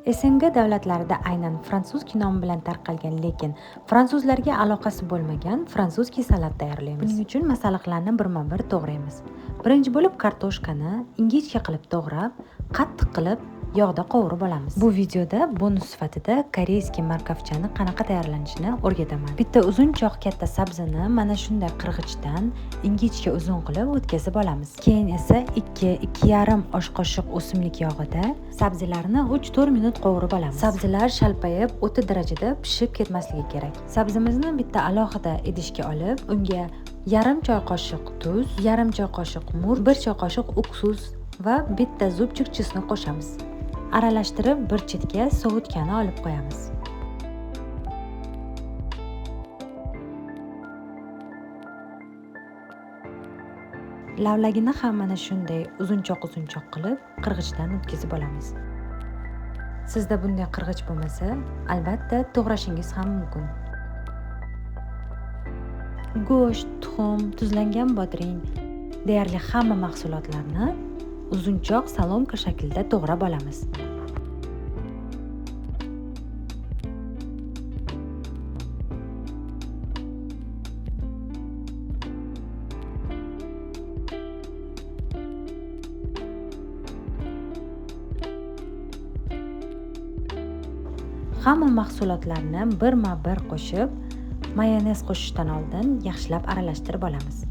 SNG davlatlarida aynan fransuzskiy nomi bilan tarqalgan, lekin fransuzlarga aloqasi bo'lmagan fransuzskiy salat tayyorlaymiz. Buning uchun masalliqlarni birma-bir to'g'raymiz. Birinchi bo'lib kartoshkani ingichka qilib to'g'rab, qattiq qilib yog'da qovurib olamiz. Bu videoda bonus sifatida koreyskiy markavchani qanaqa tayyorlanishini o'rgataman. Bitta uzunchoq katta sabzini mana shunday qirg'ichdan ingichka uzun qilib o'tkazib olamiz. Keyin esa 2-2,5 osh qoshiq o'simlik yog'ida sabzilarni 3-4 minut qovurib olamiz. Sabzilar shalpayib, o'ta darajada pishib ketmasligi kerak. Sabzimizni bitta alohida idishga olib, unga yarim choy qoshiq tuz, yarim choy qoshiq murch, 1 choy qoshiq uksus va bitta zubchik chesni qo'shamiz. Aralashtirib bir chetga sovutgani olib qo'yamiz. Lavlagini ham mana shunday uzunchoq qilib qirg'ichdan o'tkazib olamiz. Sizda bunday qirg'ich bo'lmasa, albatta to'g'rashingiz ham mumkin. Go'sht, tuxum, tuzlangan bodring deyarli hamma mahsulotlarni uzunchoq salomka shaklida to'g'rab olamiz. Hamma mahsulotlarni birma-bir qo'shib, mayonez qo'shishdan oldin yaxshilab aralashtirib olamiz.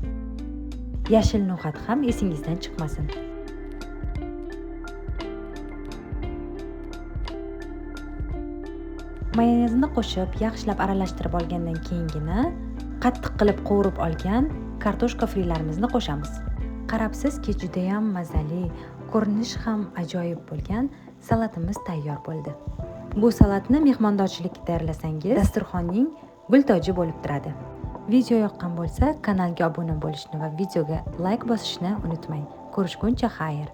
Yashil no'xat ham esingizdan chiqmasin. Mayonezni qo'shib, yaxshilab aralashtirib olgandan keyingina qattiq qilib qovurib olgan kartoshka frilarimizni qo'shamiz. Qarabsizki, juda ham mazali, ko'rinishi ham ajoyib bo'lgan salatimiz tayyor bo'ldi. Bu salatni mehmondorchilikka tayyorlasangiz, dasturxonning gul toji bo'lib turadi. Video yoqqan bo'lsa, kanalga obuna bo'lishni va videoga like bosishni unutmang. Ko'rishguncha xayr.